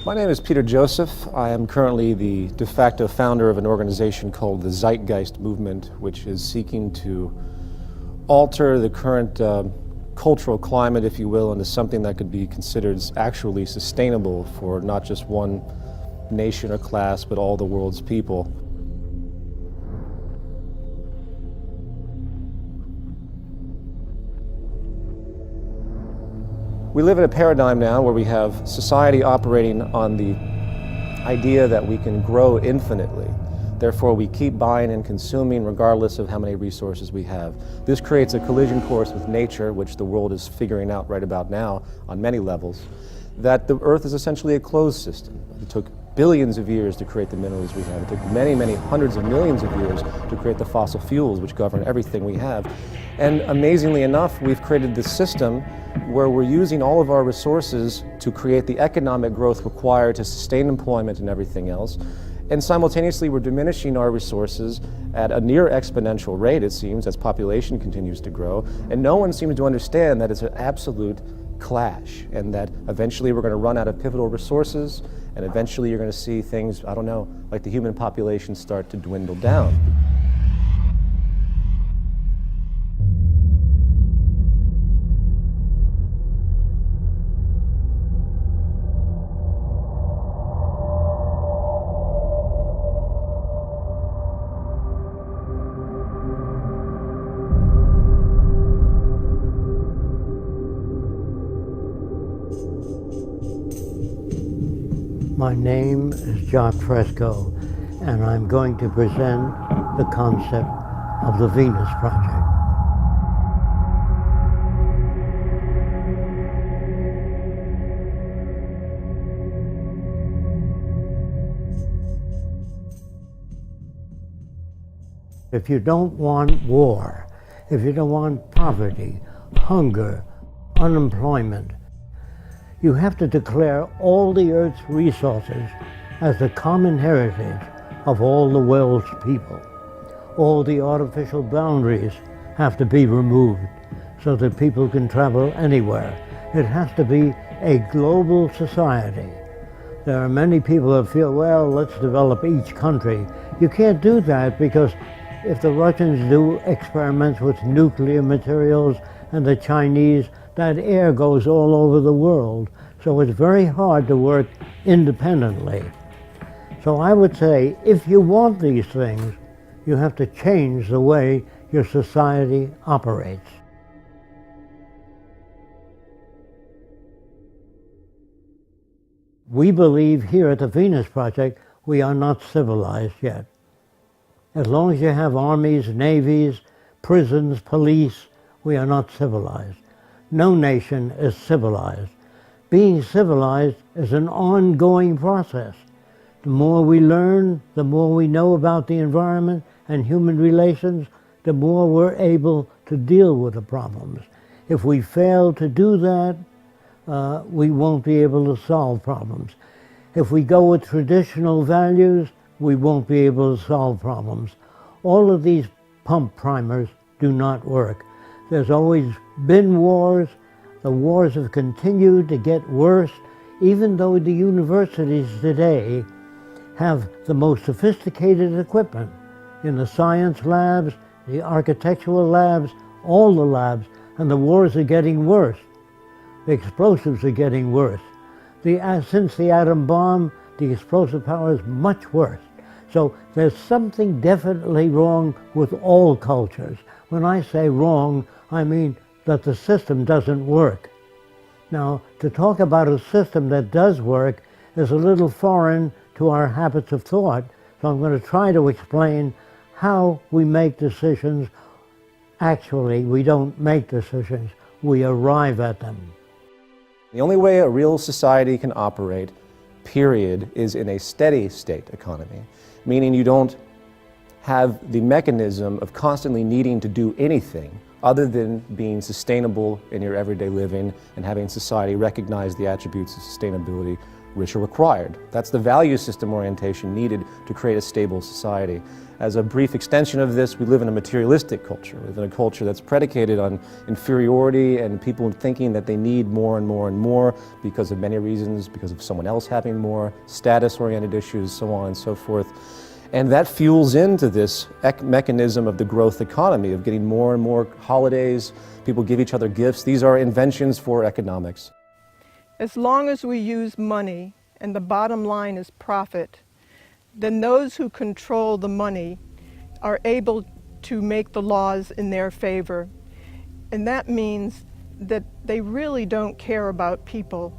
My name is Peter Joseph. I am currently the de facto founder of an organization called the Zeitgeist Movement, which is seeking to alter the current cultural climate, if you will, into something that could be considered actually sustainable for not just one nation or class, but all the world's people. We live in a paradigm now where we have society operating on the idea that we can grow infinitely. Therefore, we keep buying and consuming regardless of how many resources we have. This creates a collision course with nature, which the world is figuring out right about now on many levels, that the Earth is essentially a closed system. It took billions of years to create the minerals we have. It took many, many hundreds of millions of years to create the fossil fuels which govern everything we have. And amazingly enough, we've created this system where we're using all of our resources to create the economic growth required to sustain employment and everything else. And simultaneously, we're diminishing our resources at a near exponential rate, it seems, as population continues to grow. And no one seems to understand that it's an absolute clash and that eventually we're going to run out of pivotal resources and eventually you're going to see things, I don't know, like the human population start to dwindle down. My name is Jacques Fresco, and I'm going to present the concept of the Venus Project. If you don't want war, if you don't want poverty, hunger, unemployment, you have to declare all the Earth's resources as the common heritage of all the world's people. All the artificial boundaries have to be removed so that people can travel anywhere. It has to be a global society. There are many people that feel, well, let's develop each country. You can't do that because if the Russians do experiments with nuclear materials and the Chinese, that air goes all over the world. So it's very hard to work independently. So I would say, if you want these things, you have to change the way your society operates. We believe here at the Venus Project, we are not civilized yet. As long as you have armies, navies, prisons, police, we are not civilized. No nation is civilized. Being civilized is an ongoing process. The more we learn, the more we know about the environment and human relations, the more we're able to deal with the problems. If we fail to do that, we won't be able to solve problems. If we go with traditional values, we won't be able to solve problems. All of these pump primers do not work. There's always been wars. The wars have continued to get worse, even though the universities today have the most sophisticated equipment in the science labs, the architectural labs, all the labs, and the wars are getting worse. The explosives are getting worse. Since the atom bomb, the explosive power is much worse. So there's something definitely wrong with all cultures. When I say wrong, I mean that the system doesn't work. Now, to talk about a system that does work is a little foreign to our habits of thought, so I'm going to try to explain how we make decisions. Actually, we don't make decisions, we arrive at them. The only way a real society can operate, period, is in a steady state economy, meaning you don't have the mechanism of constantly needing to do anything other than being sustainable in your everyday living and having society recognize the attributes of sustainability rich are required. That's the value system orientation needed to create a stable society. As a brief extension of this, we live in a materialistic culture. We live in a culture that's predicated on inferiority and people thinking that they need more and more and more because of many reasons, because of someone else having more, status-oriented issues, so on and so forth. And that fuels into this mechanism of the growth economy, of getting more and more holidays, people give each other gifts. These are inventions for economics. As long as we use money and the bottom line is profit, then those who control the money are able to make the laws in their favor. And that means that they really don't care about people.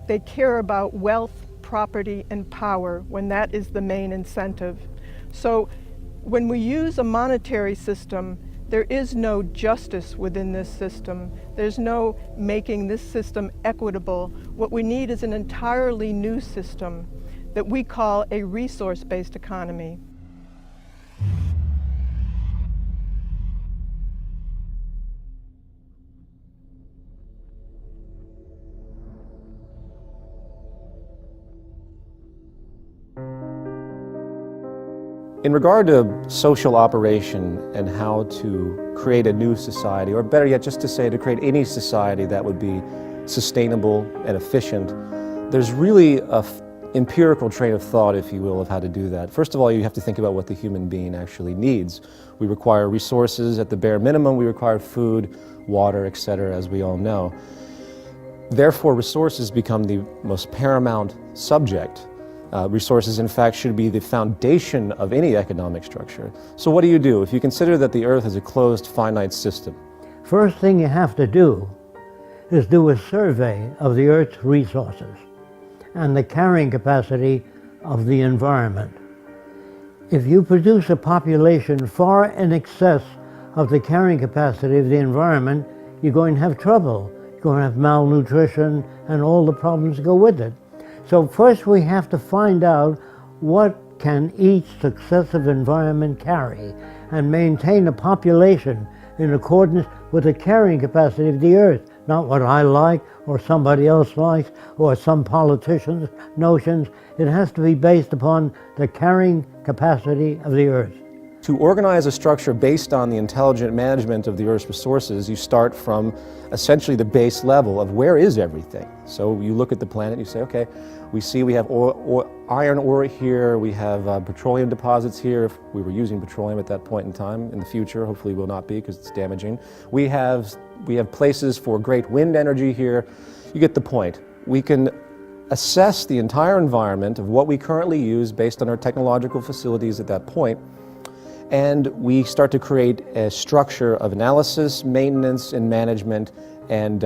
They care about wealth, property, and power when that is the main incentive. So when we use a monetary system, there is no justice within this system. There's no making this system equitable. What we need is an entirely new system that we call a resource-based economy. In regard to social operation and how to create a new society, or better yet, just to say to create any society that would be sustainable and efficient, there's really an empirical train of thought, if you will, of how to do that. First of all, you have to think about what the human being actually needs. We require resources at the bare minimum. We require food, water, etc., as we all know. Therefore, resources become the most paramount subject. Resources, in fact, should be the foundation of any economic structure. So what do? If you consider that the Earth is a closed, finite system? First thing you have to do is do a survey of the Earth's resources and the carrying capacity of the environment. If you produce a population far in excess of the carrying capacity of the environment, you're going to have trouble. You're going to have malnutrition and all the problems that go with it. So first we have to find out what can each successive environment carry and maintain a population in accordance with the carrying capacity of the Earth, not what I like or somebody else likes or some politician's notions. It has to be based upon the carrying capacity of the Earth. To organize a structure based on the intelligent management of the Earth's resources, you start from essentially the base level of where is everything. So you look at the planet and you say, okay, we have iron ore here, we have petroleum deposits here, if we were using petroleum at that point in time. In the future, hopefully will not be because it's damaging. We have places for great wind energy here. You get the point. We can assess the entire environment of what we currently use based on our technological facilities at that point, and we start to create a structure of analysis, maintenance, and management, and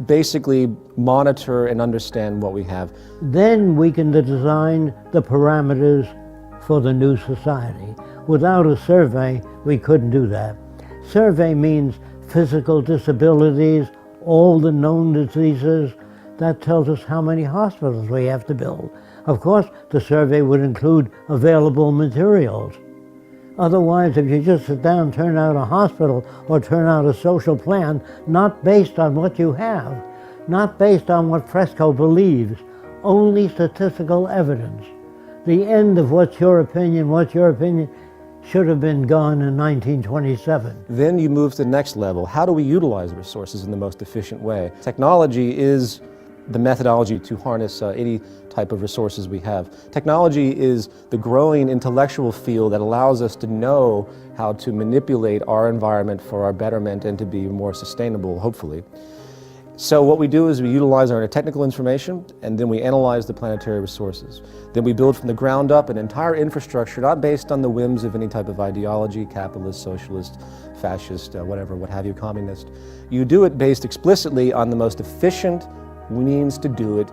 basically monitor and understand what we have. Then we can design the parameters for the new society. Without a survey, we couldn't do that. Survey means physical disabilities, all the known diseases. That tells us how many hospitals we have to build. Of course, the survey would include available materials. Otherwise, if you just sit down, turn out a hospital or turn out a social plan, not based on what you have, not based on what Fresco believes, only statistical evidence. The end of what's your opinion should have been gone in 1927. Then you move to the next level. How do we utilize resources in the most efficient way? Technology is the methodology to harness any type of resources we have. Technology is the growing intellectual field that allows us to know how to manipulate our environment for our betterment and to be more sustainable, hopefully. So what we do is we utilize our technical information and then we analyze the planetary resources. Then we build from the ground up an entire infrastructure not based on the whims of any type of ideology, capitalist, socialist, fascist, whatever, what have you, communist. You do it based explicitly on the most efficient means to do it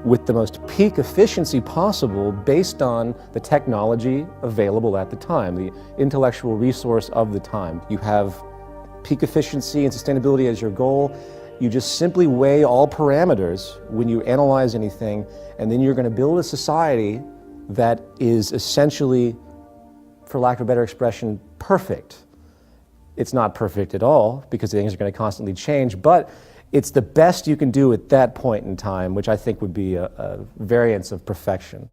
with the most peak efficiency possible based on the technology available at the time, the intellectual resource of the time. You have peak efficiency and sustainability as your goal. You just simply weigh all parameters when you analyze anything, and then you're going to build a society that is essentially, for lack of a better expression, perfect. It's not perfect at all because things are going to constantly change, but it's the best you can do at that point in time, which I think would be a variance of perfection.